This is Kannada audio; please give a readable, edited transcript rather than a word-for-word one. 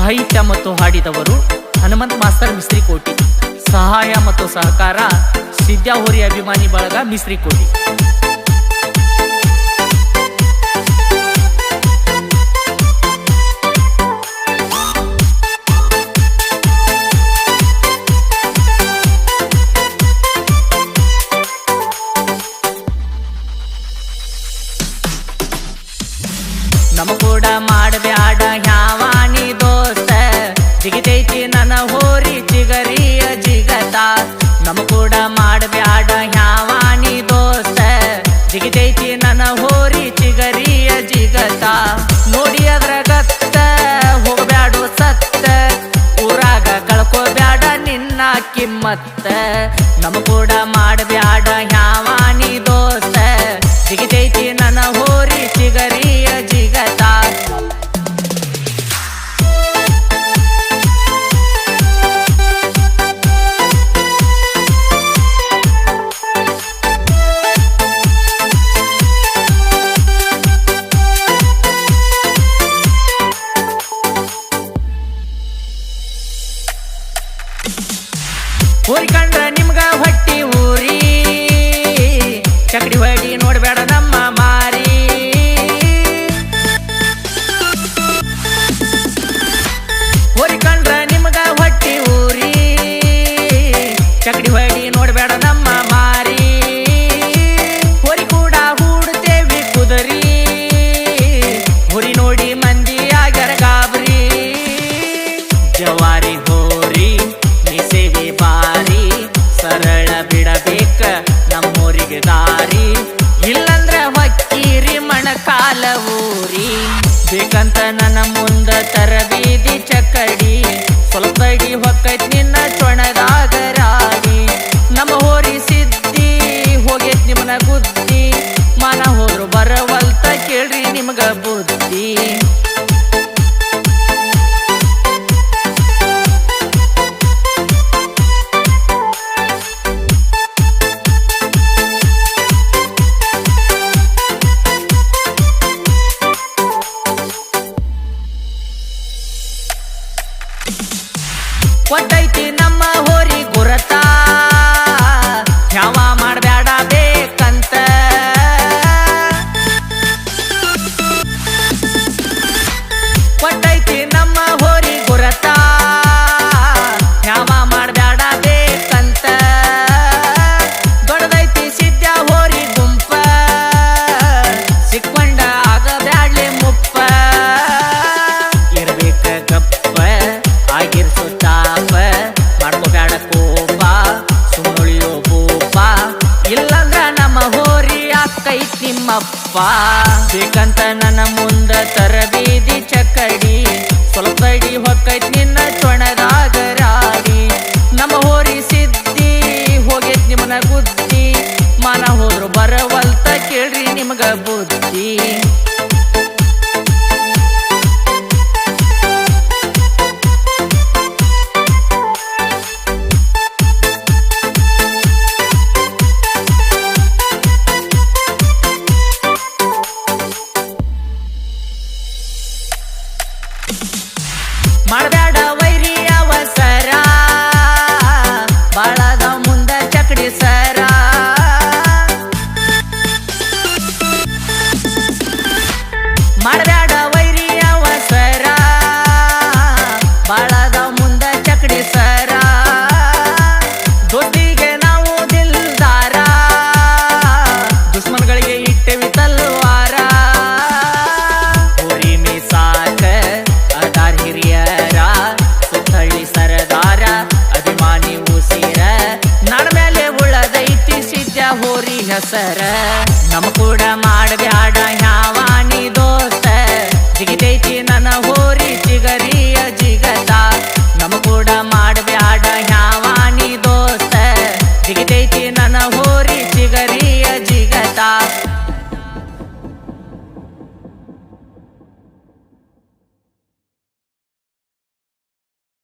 ಸಾಹಿತ್ಯ ಮತ್ತು ಹಾಡಿದವರು ಹನುಮಂತ ಮಾಸ್ತರ್ ಮಿಸ್ತ್ರಿಕೋಟಿ. ಸಹಾಯ ಮತ್ತು ಸಹಕಾರ ಸಿದ್ಯಾ ಹೋರಿ ಅಭಿಮಾನಿ ಬಳಗ ಮಿಸ್ತ್ರಿಕೋಟಿ. ನಮ ಕೂಡ ಮಾಡಬ್ಯಾಡ ಹ್ಯಾವಾನಿ ದೋಸ್ತ, ಜಿಗಿತೈತಿ ನನ್ನ ಹೋರಿ ಚಿಗರಿಯ ಜಿಗತ. ನಮ ಕೂಡ ಮಾಡಬ್ಯಾಡ ಹ್ಯಾವಾನಿ ದೋಸ್ತ, ಜಿಗಿತೈತಿ ನನ್ನ ಹೋರಿ ಚಿಗರಿಯ ಜಿಗತ. ನೋಡಿ ಅದ್ರ ಗತ್ತ ಹೋಗಬ್ಯಾಡು ಸತ್ತ, ಊರಾಗ ಕಳ್ಕೋಬ್ಯಾಡ ನಿನ್ನ ಕಿಮ್ಮತ್ತ. ನಮ ಕೂಡ ಮಾಡಬ್ಯಾಡ ಹ್ಯಾವಾನಿ ದೋಸ್ತ, ಜಿಗಿತೈತಿ ನನ್ನ ಹೋರಿ ಚಿಗರಿಯ ಜಿಗತ. ಹೋರಿ ಕಂಡ್ರ ನಿಮ್ಗ ಹೊಟ್ಟಿ ಊರಿ, ಚಕಡಿ ಹೊಡಿ ನೋಡ್ಬೇಡ ನಮ್ಮ ಮಾರಿ. ಹೋರಿ ಕಂಡ್ರ ನಿಮ್ಗ ಹೊಟ್ಟಿ ಊರಿ, ಚಕಡಿ ಹೊಡಿ ನೋಡ್ಬೇಡ ನಮ್ಮ ಮಾರಿ. ಹೋರಿ ಕೂಡ ಹೂಡ್ತೇವಿ ಕುದರಿ, ಹೋರಿ ನೋಡಿ ಮಂದಿ ಆಗ್ಯಾರ ಗಾಬರಿ. ಜವಾರಿ ಹೋರಿ ನಿಸೇವಿ ಬಾರಿ, ಸರಳ ಬಿಡಬೇಕ ನಮ್ಮೂರಿಗೆ ದಾರಿ. ಇಲ್ಲಂದ್ರ ಹೊಕ್ಕೀರಿ ಮಣಕಾಲ ಊರಿ, ಬೇಕಂತ ನನ್ನ ಮುಂದ ತರಬೀದಿ ಚಕಡಿ. ಸ್ವಲ್ಪ ತಡಿ ಹೊಕ್ಕೈತ್ ನಿನ್ನ ಚೊಣದಾಗ ರಾಡಿ. ನಮ್ಮ ಹೋರಿ ಸಿದ್ದಿ ಹೋಗೈತ್ ನಿಮ್ಮನ ಗುದ್ದಿ, ಮನ ಹೋದ್ರು ಬರವಲ್ತ ಕೇಳ್ರಿ ನಿಮ್ಗ ಬುದ್ಧಿ. ಕೊಟ್ಟೈತಿ ನಮ್ಮ ಹೋರಿ ಗುರತ, ಯಾವ ಮಾಡಬ್ಯಾಡ ಬೇಕಂತ. ಕೊಟ್ಟೈತಿ ನಮ್ಮ ಹೋರಿ ಗುರತ, ಯಾವ ಮಾಡಬ್ಯಾಡ ಬೇಕಂತ. ದೊಡ್ಡದೈತಿ ಸಿದ್ಯಾ ಹೋರಿ ಗುಂಪ, ಸಿಕ್ಕೊಂಡ ಆಗಬ್ಯಾಡ್ಲೆ ಮುಪ್ಪ. ಇರ್ಬೇಕ ಗಪ್ಪ ಆಗಿರ್ಸು ತಾಪ, ಮಾಡ್ಕೋಬ್ಯಾಡ ಕೋಪ ಸುಮ್ಮುಳಿಯೋ ಭೂಪ. ಇಲ್ಲಂದ್ರ ನಮ್ಮ ಹೋರಿ ಆಕೈತ್ ನಿಮ್ಮಪ್ಪ. ಬೇಕಂತ ನನ್ನ ಮುಂದ ತರಬೀದಿ ಚಕಡಿ, ಸ್ವಲ್ಪ ತಡಿ ಹೊಕ್ಕೈತ್ ನಿನ್ನ ಚೊಣದಾಗ ರಾಡಿ. ನಮ್ಮ ಹೋರಿ ಸಿದ್ದಿ ಹೋಗೈತ್ ನಿಮ್ಮನ ಗುದ್ದಿ, ಮನ ಹೋದ್ರು ಬರವಲ್ತ ಕೇಳ್ರಿ ನಿಮ್ಗ ಬುದ್ಧಿ. ಮಾಡಬ್ಯಾಡ ವೈರಿ ಅವಸರ, ಬಾಳದ ಮುಂದ ಚಕಡಿ ಸರ. ಮಾಡಬ್ಯಾಡ ವೈರಿ ಅವಸರ, ಬಾಳದ ಮುಂದ ಚಕಡಿ ಸರ. ದೊಡ್ಡಿಗೆ ನಾವು ದಿಲ್ದಾರ, ದುಶ್ಮನ್ಗಳಿಗೆ ಇಟ್ಟೆವಿ ತಲ್ವಾರ. ಹೋರಿ ಮೀಸಾಕ ಅದಾರ್ ಹಿರಿಯರ, ಸುತ್ತಳ್ಳಿ ಸರದಾರ ಅಭಿಮಾನಿ ಉಸಿರ. ನಡ್ಮೇಲೆ ಉಳದೈತಿ ಸಿದ್ಯಾ ಹೋರಿ ಹೆಸರ. ನಮ ಕೂಡ ಮಾಡಬ್ಯಾಡ ಹ್ಯಾವಾನಿ ದೋಸ್ತ, ಜಿಗಿತೈತಿ ನನ್ನ ಹೋರಿ ಚಿಗರಿಯ ಜಿಗತ. ನಮ ಕೂಡ